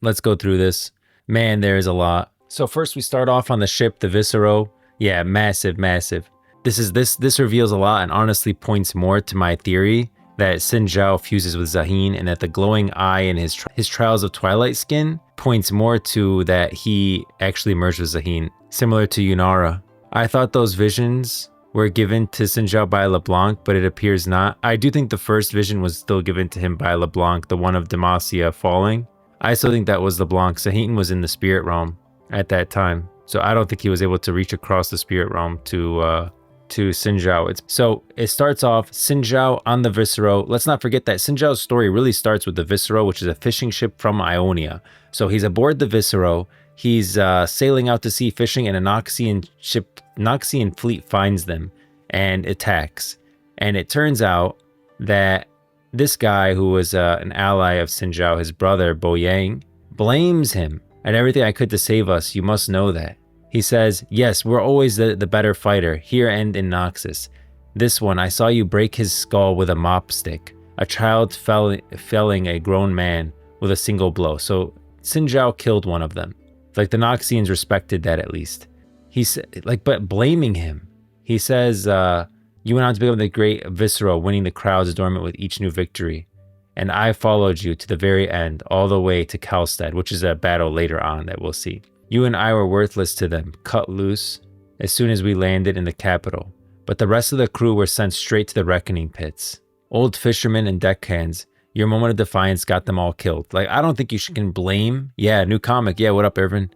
let's go through this. Man, there is a lot. So first we start off on the ship, the Viscero. Yeah, massive, massive. This reveals a lot and honestly points more to my theory that Xin Zhao fuses with Zaheen, and that the glowing eye and his Trials of Twilight skin points more to that he actually merged with Zaheen, similar to Yunara. I thought those visions were given to Xin Zhao by LeBlanc, but it appears not. I do think the first vision was still given to him by LeBlanc, the one of Demacia falling. I still think that was LeBlanc. Zaheen was in the spirit realm at that time, so I don't think he was able to reach across the spirit realm to Xin Zhao. So it starts off Xin Zhao on the Viscero. Let's not forget that Xin Zhao's story really starts with the Viscero, which is a fishing ship from Ionia. So he's aboard the Viscero. He's sailing out to sea fishing, and a Noxian fleet finds them and attacks. And it turns out that this guy, who was an ally of Xin Zhao, his brother Bo Yang, blames him. "I did everything I could to save us. You must know that." He says, "Yes, we're always the better fighter, here and in Noxus. This one, I saw you break his skull with a mop stick. A child felling a grown man with a single blow." So Xin Zhao killed one of them. Like, the Noxians respected that at least. He said, like, but blaming him. He says, "You went on to become the great Viscero, winning the crowd's adornment with each new victory. And I followed you to the very end, all the way to Kalstead," which is a battle later on that we'll see. "You and I were worthless to them, cut loose as soon as we landed in the capital. But the rest of the crew were sent straight to the reckoning pits. Old fishermen and deckhands, your moment of defiance got them all killed." Like, I don't think you can blame. Yeah, new comic. Yeah, what up, Irvin?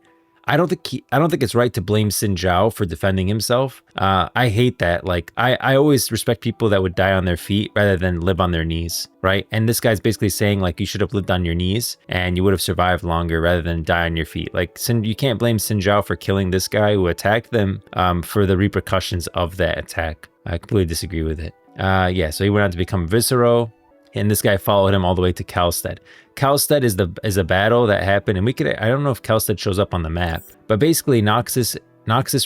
I don't think it's right to blame Xin Zhao for defending himself. I hate that. Like, I always respect people that would die on their feet rather than live on their knees, right? And this guy's basically saying, like, you should have lived on your knees and you would have survived longer rather than die on your feet. Like, you can't blame Xin Zhao for killing this guy who attacked them for the repercussions of that attack. I completely disagree with it. Yeah, so he went on to become Viscero, and this guy followed him all the way to Kalstead. Kalstead is a battle that happened, and I don't know if Kalstead shows up on the map, but basically Noxus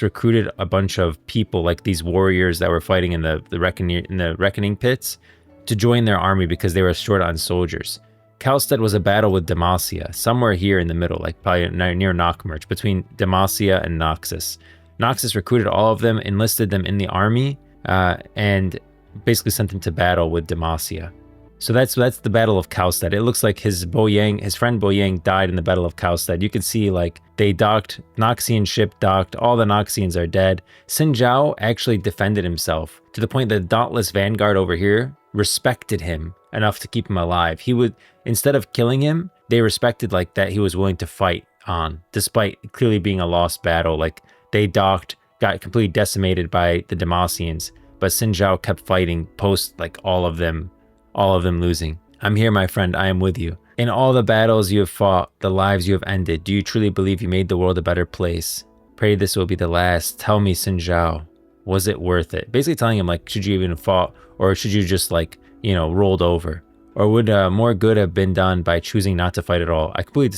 recruited a bunch of people, like these warriors that were fighting in the reckoning pits, to join their army because they were short on soldiers. Kalstead was a battle with Demacia, somewhere here in the middle, like probably near Nockmerch, between Demacia and Noxus. Noxus recruited all of them, enlisted them in the army, and basically sent them to battle with Demacia. So that's the Battle of Kalstead. It looks like his friend Bo Yang died in the Battle of Kalstead. You can see, like, they docked, Noxian ship docked, all the Noxians are dead. Xin Zhao actually defended himself to the point that the Dauntless Vanguard over here respected him enough to keep him alive. He would, instead of killing him, they respected, like, that he was willing to fight on, despite clearly being a lost battle. Like, they docked, got completely decimated by the Demacians, but Xin Zhao kept fighting post, like, all of them losing. "I'm here, my friend, I am with you. In all the battles you have fought, the lives you have ended, do you truly believe you made the world a better place? Pray this will be the last. Tell me, Xin Zhao, was it worth it?" Basically telling him, like, should you even fought, or should you just, like, you know, rolled over? Or would more good have been done by choosing not to fight at all? I completely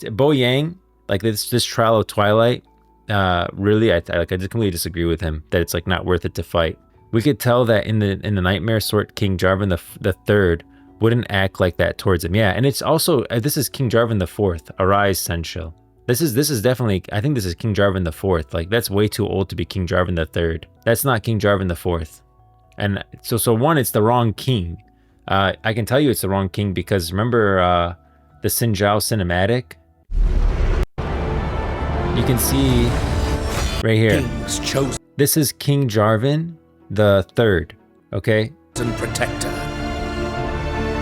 Bo Yang, like, this Trial of Twilight, really, I just completely disagree with him that it's, like, not worth it to fight. We could tell that in the nightmare sort, King Jarvan the Third wouldn't act like that towards him. Yeah, and it's also this is King Jarvan the Fourth. Arise, Senshil. This is definitely, I think this is King Jarvan the Fourth. Like, that's way too old to be King Jarvan the Third. That's not King Jarvan the Fourth. And so one, it's the wrong king. I can tell you it's the wrong king because remember the Xin Zhao cinematic. You can see right here. This is King Jarvan the Third, okay? And protector,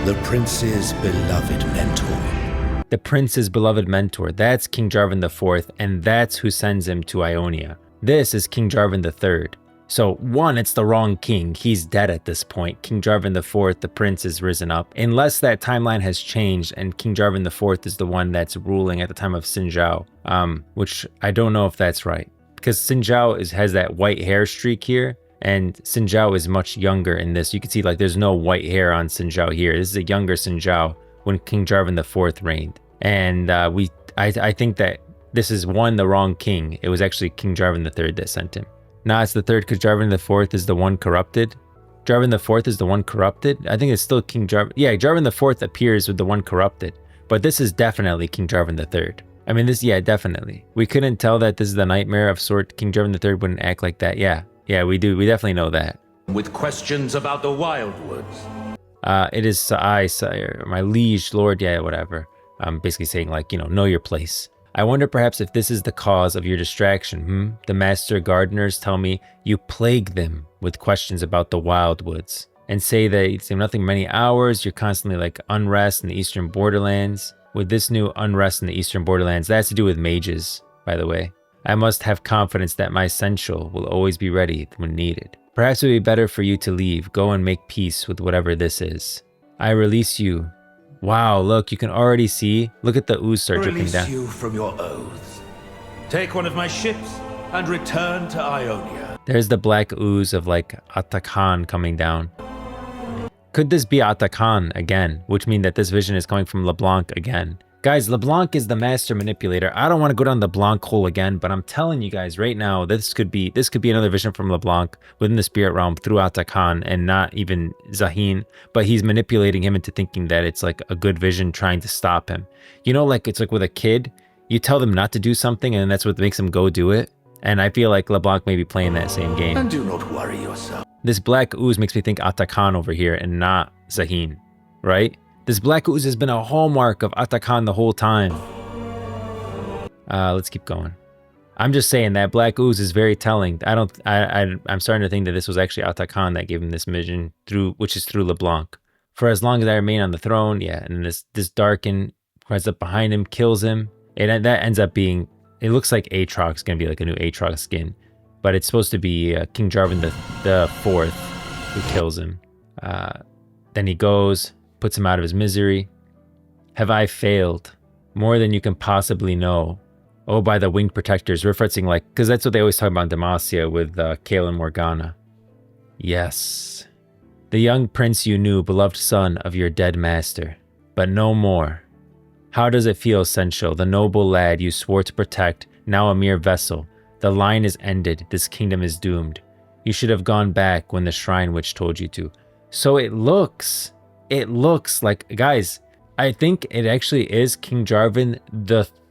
the prince's beloved mentor. The prince's beloved mentor. That's King Jarvan the Fourth, and that's who sends him to Ionia. This is King Jarvan the Third. So one, it's the wrong king. He's dead at this point. King Jarvan the Fourth, the prince, is risen up. Unless that timeline has changed and King Jarvan the Fourth is the one that's ruling at the time of Xin Zhao, which I don't know if that's right. Because Xin Zhao has that white hair streak here, and Xin Zhao is much younger in this. You can see, like, there's no white hair on Xin Zhao here. This is a younger Xin Zhao when King Jarvan the Fourth reigned. And I think that this is one, the wrong king. It was actually King Jarvan the Third that sent him. Nah, it's the third because Jarvan the Fourth is the one corrupted. Jarvan the Fourth is the one corrupted. I think it's still King Jarvan. Yeah, Jarvan the Fourth appears with the one corrupted, But this is definitely King Jarvan III. I mean, this, yeah, definitely. We couldn't tell that this is the nightmare of sort. King Jarvan III wouldn't act like that. Yeah, we do. We definitely know that. With questions about the Wildwoods. It is I, sire, my liege, lord, yeah, whatever. I'm basically saying, like, know your place. I wonder perhaps if this is the cause of your distraction, The master gardeners tell me you plague them with questions about the Wildwoods and say that it's nothing many hours, you're constantly like unrest in the eastern borderlands. With this new unrest in the eastern borderlands, that has to do with mages, by the way. I must have confidence that my essential will always be ready when needed. Perhaps it would be better for you to leave, go and make peace with whatever this is. I release you. Wow, look, you can already see. Look at the ooze start dripping down. Release you from your oaths. Take one of my ships and return to Ionia. There's the black ooze of like Atakan coming down. Could this be Atakan again? Which means that this vision is coming from LeBlanc again. Guys, LeBlanc is the master manipulator. I don't want to go down the LeBlanc hole again, but I'm telling you guys right now, this could be another vision from LeBlanc within the spirit realm through Atakan and not even Zahin, but he's manipulating him into thinking that it's like a good vision trying to stop him. Like it's like with a kid, you tell them not to do something and that's what makes them go do it. And I feel like LeBlanc may be playing that same game. And do not worry yourself. This black ooze makes me think Atakan over here and not Zahin, right? This black ooze has been a hallmark of Atakan the whole time. Let's keep going. I'm just saying that black ooze is very telling. I'm starting to think that this was actually Atakan that gave him this vision which is through LeBlanc. For as long as I remain on the throne, yeah, and this darken rises up behind him, kills him. And that ends up being, it looks like Aatrox's gonna be like a new Aatrox skin. But it's supposed to be King Jarvan the Fourth who kills him. Then he goes, puts him out of his misery. Have I failed? More than you can possibly know. Oh, by the winged protectors, referencing like, because that's what they always talk about in Demacia with Kael and Morgana. Yes. The young prince you knew, beloved son of your dead master, but no more. How does it feel, Sencho, the noble lad you swore to protect, now a mere vessel? The line is ended, this kingdom is doomed. You should have gone back when the shrine witch told you to. So it looks like, guys, I think it actually is King Jarvan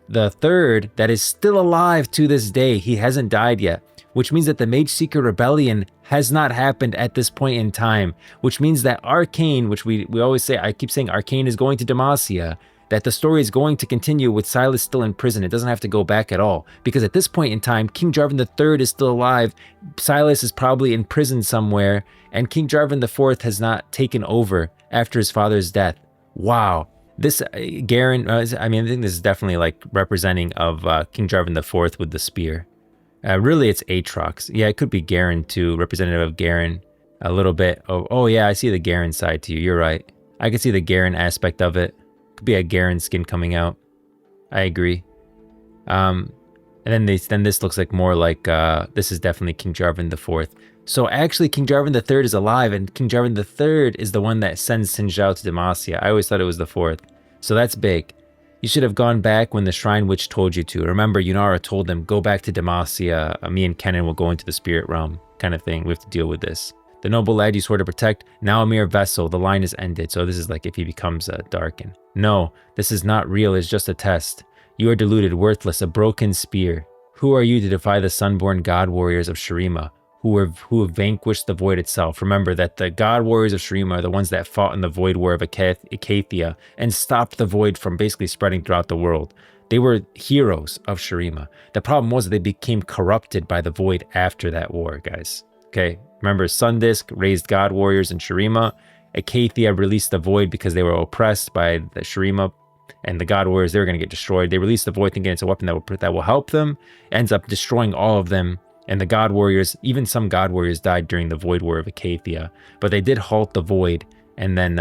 the Third that is still alive to this day. He hasn't died yet, which means that the Mage Seeker Rebellion has not happened at this point in time, which means that Arcane, which we always say, I keep saying Arcane is going to Demacia, that the story is going to continue with Silas still in prison. It doesn't have to go back at all, because at this point in time, King Jarvan III is still alive, Silas is probably in prison somewhere, and King Jarvan IV has not taken over after his father's death. Wow. This Garen, I think this is definitely like representing of King Jarvan IV with the spear. Really, it's Aatrox. Yeah, it could be Garen too, representative of Garen a little bit. Oh yeah, I see the Garen side to you. You're right. I can see the Garen aspect of it. Could be a Garen skin coming out. I agree. And then this looks like more like this is definitely King Jarvan IV. So actually, King Jarvan III is alive, and King Jarvan III is the one that sends Xin Zhao to Demacia. I always thought it was the fourth. So that's big. You should have gone back when the Shrine Witch told you to. Remember, Yunara told them, go back to Demacia. Me and Kennen will go into the spirit realm, kind of thing. We have to deal with this. The noble lad you swore to protect, now a mere vessel. The line is ended. So this is like if he becomes a Darken. No, this is not real. It's just a test. You are deluded, worthless, a broken spear. Who are you to defy the sunborn god warriors of Shurima, who have vanquished the void itself? Remember that the god warriors of Shurima are the ones that fought in the void war of Acathia and stopped the void from basically spreading throughout the world. They were heroes of Shurima. The problem was that they became corrupted by the void after that war, guys. Okay, remember Sundisk raised god warriors in Shurima. Acathia released the void because they were oppressed by the Shurima and the god warriors. They were going to get destroyed. They released the void thinking it's a weapon that will help them. Ends up destroying all of them. And the god warriors, even some god warriors died during the void war of Acathia, but they did halt the void. And then,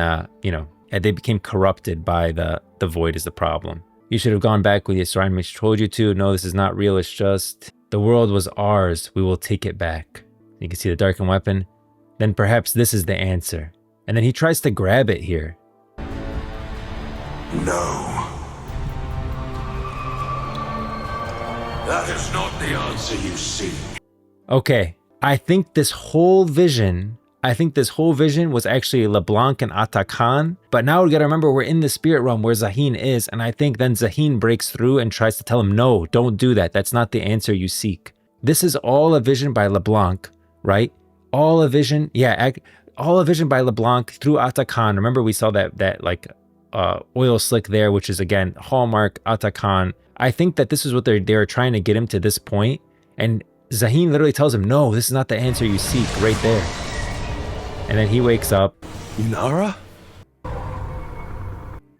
they became corrupted by the void is the problem. You should have gone back with the Shrine Witch told you to. No, this is not real. It's just the world was ours. We will take it back. You can see the darkened weapon. Then perhaps this is the answer. And then he tries to grab it here. No. That is not the answer you seek. Okay, I think this whole vision I think this whole vision was actually LeBlanc and Atakan, but now we gotta remember we're in the spirit realm where Zaheen is, and I think then Zaheen breaks through and tries to tell him, no, don't do that. That's not the answer you seek. This is all a vision by LeBlanc, right? All a vision, yeah, all a vision by LeBlanc through Atakan. Remember we saw that like oil slick there, which is again, Hallmark, Atakan. I think that this is what they're trying to get him to this point, and Zaheen literally tells him, no, this is not the answer you seek, right there. And then he wakes up. Yunara?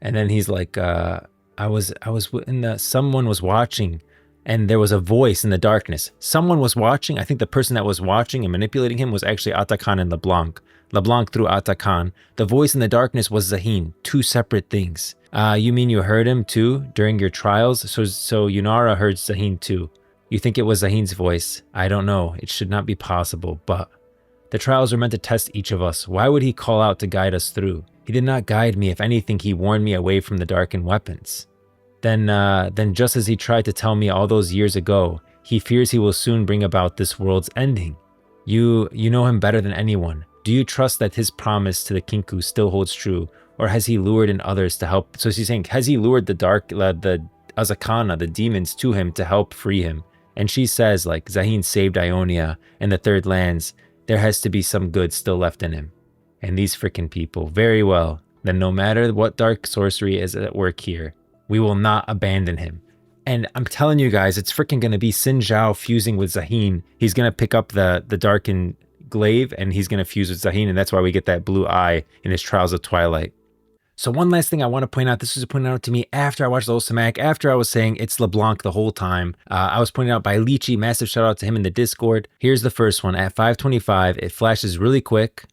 And then he's like, someone was watching, and there was a voice in the darkness. Someone was watching. I think the person that was watching and manipulating him was actually Atakan and LeBlanc. LeBlanc through Atakan. The voice in the darkness was Zaheen. Two separate things. You mean you heard him too during your trials? So Yunara heard Zaheen too. You think it was Zaheen's voice? I don't know. It should not be possible, but the trials were meant to test each of us. Why would he call out to guide us through? He did not guide me. If anything, he warned me away from the darkened weapons. Then just as he tried to tell me all those years ago, he fears he will soon bring about this world's ending. You know him better than anyone. Do you trust that his promise to the Kinku still holds true, or has he lured in others to help? So she's saying, has he lured the Azakana, the demons, to him to help free him? And she says, like, Zaheen saved Ionia and the Third Lands. There has to be some good still left in him. And these freaking people, very well, then no matter what dark sorcery is at work here, we will not abandon him. And I'm telling you guys, it's freaking going to be Xin Zhao fusing with Zaheen. He's going to pick up the darkened glaive and he's going to fuse with Zaheen. And that's why we get that blue eye in his Trials of Twilight. So one last thing I want to point out, this was pointed out to me after I watched the whole Samak, after I was saying it's LeBlanc the whole time. I was pointed out by Lychee, massive shout out to him in the Discord. Here's the first one at 5:25. It flashes really quick.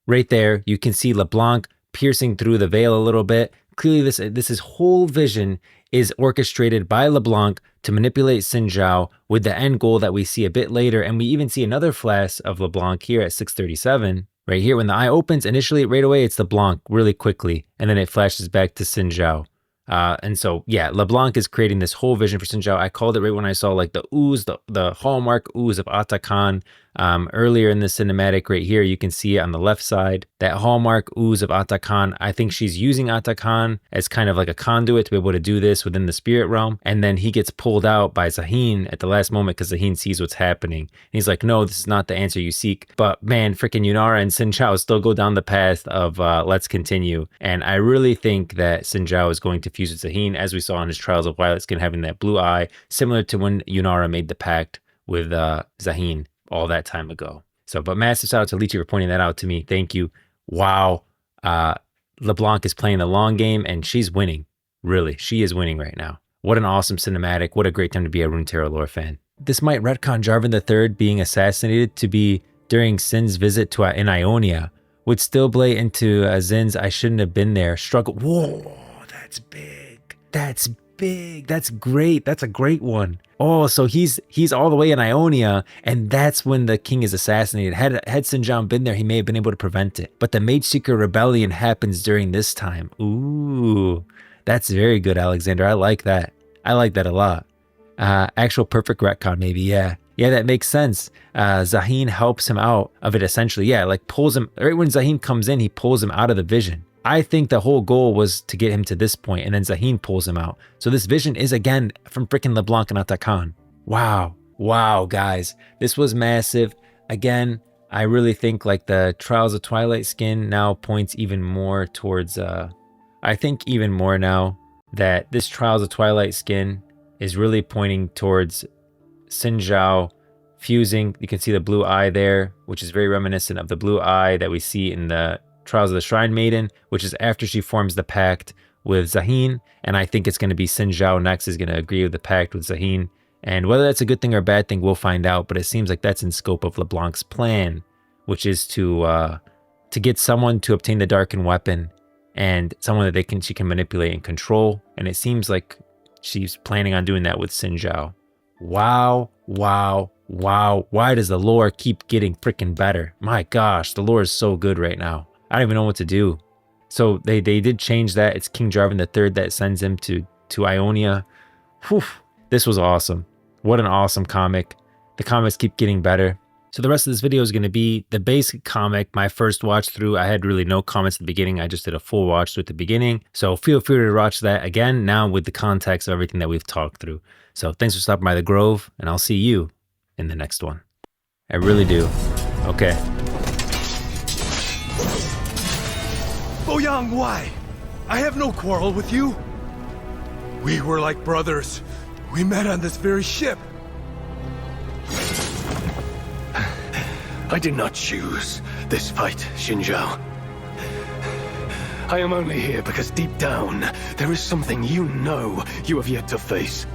Right there, you can see LeBlanc piercing through the veil a little bit. Clearly this whole vision is orchestrated by LeBlanc to manipulate Xin Zhao with the end goal that we see a bit later. And we even see another flash of LeBlanc here at 6:37. Right here, when the eye opens, initially right away, it's LeBlanc really quickly, and then it flashes back to Xin Zhao. And so, yeah, LeBlanc is creating this whole vision for Xin Zhao. I called it right when I saw like the ooze, the hallmark ooze of Atakan. Earlier in the cinematic right here, you can see it on the left side, that hallmark ooze of Atakan. I think she's using Atakan as kind of like a conduit to be able to do this within the spirit realm. And then he gets pulled out by Zaheen at the last moment because Zaheen sees what's happening. And he's like, no, this is not the answer you seek. But man, freaking Yunara and Xin Zhao still go down the path of let's continue. And I really think that Xin Zhao is going to fuse with Zaheen, as we saw in his Trials of Violet Skin, having that blue eye, similar to when Yunara made the pact with Zaheen all that time ago. So, but massive shout out to Lychee for pointing that out to me. Thank you. Wow. LeBlanc is playing the long game and she's winning. Really, she is winning right now. What an awesome cinematic. What a great time to be a Runeterra lore fan. This might retcon Jarvan III being assassinated to be during Sin's visit to in Ionia. Would still play into Zin's I shouldn't have been there struggle. Whoa, that's big. That's big. That's great. That's a great one. Oh, so he's all the way in Ionia, and that's when the king is assassinated. Had Xin Zhao been there, he may have been able to prevent it. But the Mage Seeker rebellion happens during this time. Ooh, that's very good, Alexander. I like that. I like that a lot. Actual perfect retcon, maybe. Yeah, that makes sense. Zaheen helps him out of it essentially. Yeah, like pulls him right when Zaheen comes in. He pulls him out of the vision. I think the whole goal was to get him to this point, and then Zaheen pulls him out. So this vision is again from freaking LeBlanc and Atakan. Wow, guys, this was massive. Again, I really think like the Trials of Twilight skin now points even more towards. I think even more now that this Trials of Twilight skin is really pointing towards Xin Zhao fusing. You can see the blue eye there, which is very reminiscent of the blue eye that we see in the Trials of the Shrine Maiden, which is after she forms the pact with Zaheen. And I think it's going to be Xin Zhao next is going to agree with the pact with Zaheen. And whether that's a good thing or a bad thing, we'll find out. But it seems like that's in scope of LeBlanc's plan, which is to get someone to obtain the darkened weapon and someone that she can manipulate and control. And it seems like she's planning on doing that with Xin Zhao. Wow. Why does the lore keep getting freaking better? My gosh, the lore is so good right now. I don't even know what to do. So they did change that. It's King Jarvan III that sends him to Ionia. Whew. This was awesome. What an awesome comic. The comics keep getting better. So the rest of this video is going to be the basic comic, my first watch through. I had really no comments at the beginning. I just did a full watch through at the beginning. So feel free to watch that again now with the context of everything that we've talked through. So thanks for stopping by the Grove, and I'll see you in the next one. I really do. Okay. Boyang, why? I have no quarrel with you. We were like brothers. We met on this very ship. I did not choose this fight, Xin Zhao. I am only here because deep down, there is something you know you have yet to face.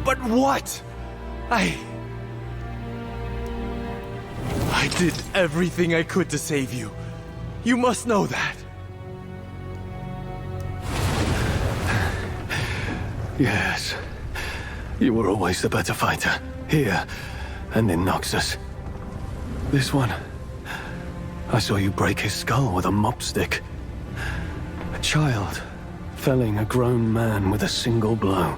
But what? I did everything I could to save you. You must know that. Yes. You were always the better fighter, here and in Noxus. This one, I saw you break his skull with a mop stick. A child felling a grown man with a single blow.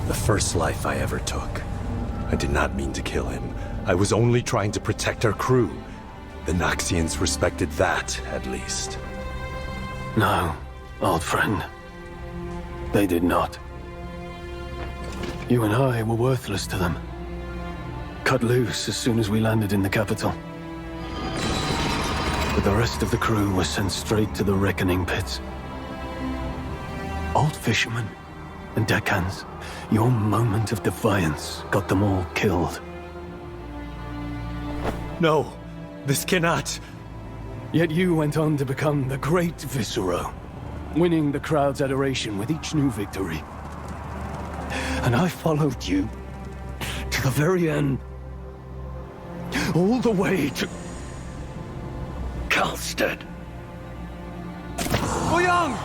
The first life I ever took. I did not mean to kill him. I was only trying to protect our crew. The Noxians respected that, at least. No, old friend. They did not. You and I were worthless to them. Cut loose as soon as we landed in the capital. But the rest of the crew was sent straight to the reckoning pits. Old fishermen and deckhands, your moment of defiance got them all killed. No, this cannot. Yet you went on to become the great Viscero, winning the crowd's adoration with each new victory. And I followed you to the very end. All the way to Kalstead. Boyang!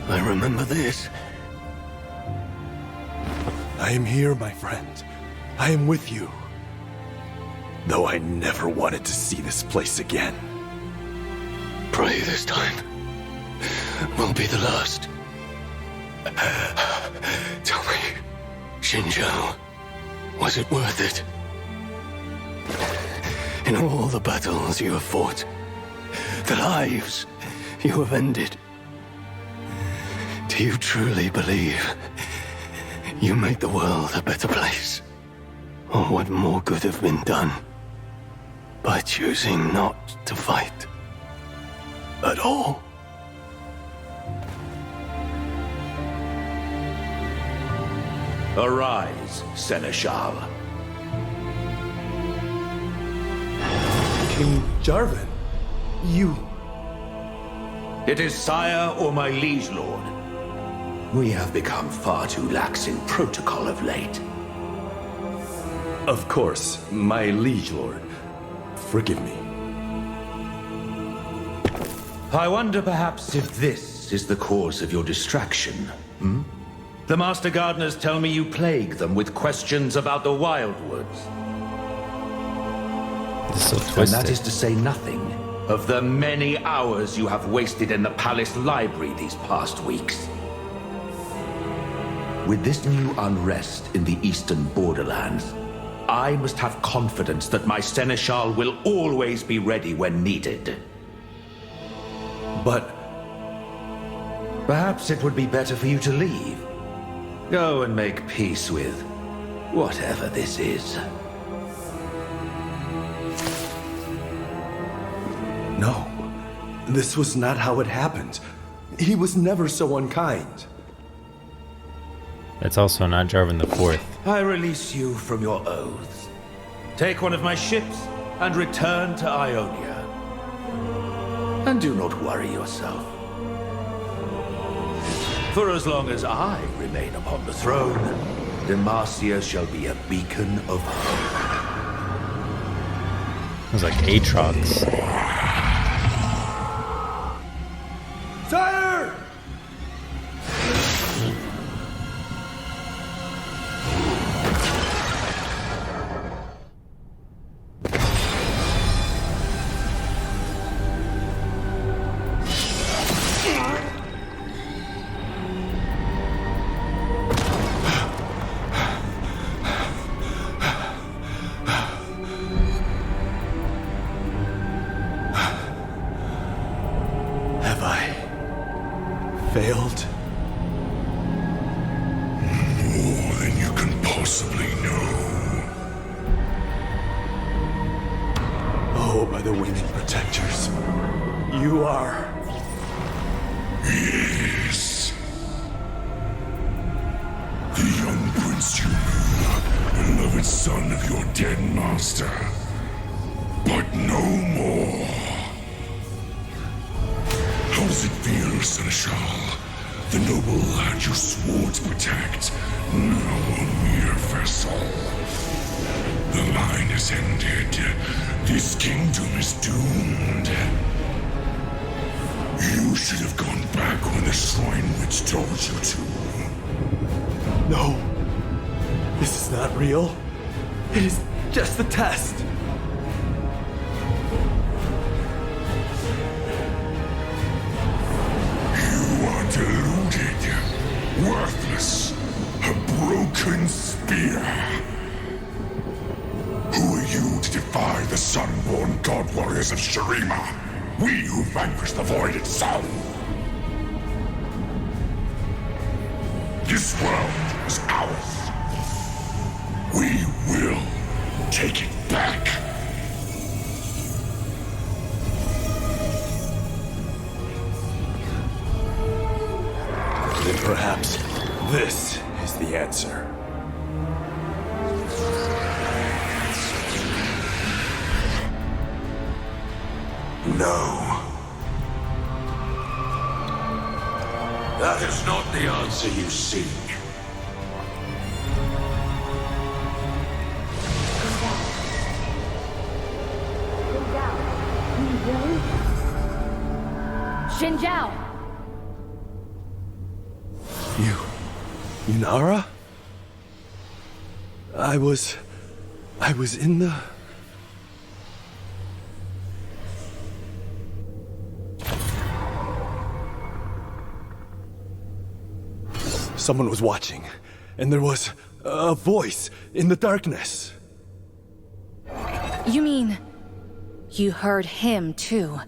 I remember this. I am here, my friend. I am with you. Though I never wanted to see this place again. Pray this time will be the last. Tell me, Xin Zhao, was it worth it? In all the battles you have fought, the lives you have ended, do you truly believe you made the world a better place? Or would more good have been done by choosing not to fight at all? Arise, Seneschal. King Jarvan, you... It is sire or my liege lord. We have become far too lax in protocol of late. Of course, my liege lord. Forgive me. I wonder perhaps if this is the cause of your distraction, hmm? The Master Gardeners tell me you plague them with questions about the Wildwoods. This is so And twisted. that is to say nothing of the many hours you have wasted in the palace library these past weeks. With this new unrest in the eastern borderlands, I must have confidence that my Seneschal will always be ready when needed. But... Perhaps it would be better for you to leave. Go and make peace with whatever this is. no. This was not how it happened. He was never so unkind. That's also not Jarvan the Fourth. I release you from your oaths. Take one of my ships and return to Ionia. And do not worry yourself. For as long as I remain upon the throne, Demacia shall be a beacon of hope. It was like Aatrox. Sire! Have I failed? More than you can possibly know. Oh, by the winged protectors. You are... Yes. The young prince you knew, beloved son of your dead master. But no more. How does it feel, Seneschal? The noble lad you swore to protect, now a mere vessel. The line is ended. This kingdom is doomed. You should have gone back when the Shrine Witch told you to. No. This is not real. It is just a test. You are deluded, worthless, a broken spear. Who are you to defy the sun-born god warriors of Shurima? We who vanquished the void itself. This world is ours. We will take it back. Then perhaps this is the answer. No. That is not the answer you seek. Xin Zhao! Yunara? I was in the... Someone was watching, and there was a voice in the darkness. You mean... you heard him, too?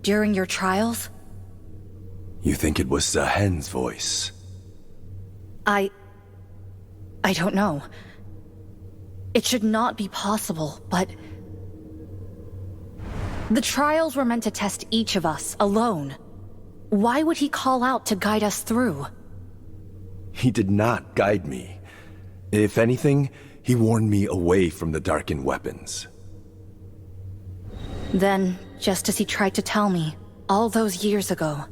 During your trials? You think it was Zahen's voice? I don't know. It should not be possible, but... the trials were meant to test each of us, alone. Why would he call out to guide us through? He did not guide me. If anything, he warned me away from the darkened weapons. Then, just as he tried to tell me, all those years ago,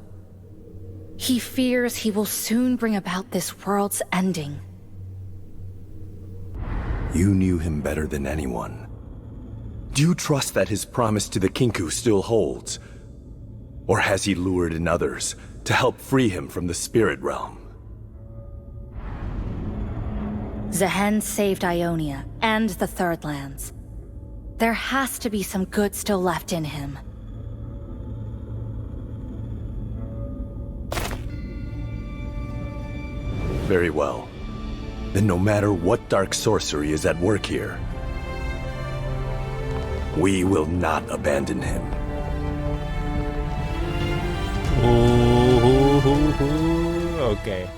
he fears he will soon bring about this world's ending. You knew him better than anyone. Do you trust that his promise to the Kinku still holds? Or has he lured in others to help free him from the spirit realm? Zahen saved Ionia and the Third Lands. There has to be some good still left in him. Very well. Then no matter what dark sorcery is at work here, we will not abandon him. Ooh, okay.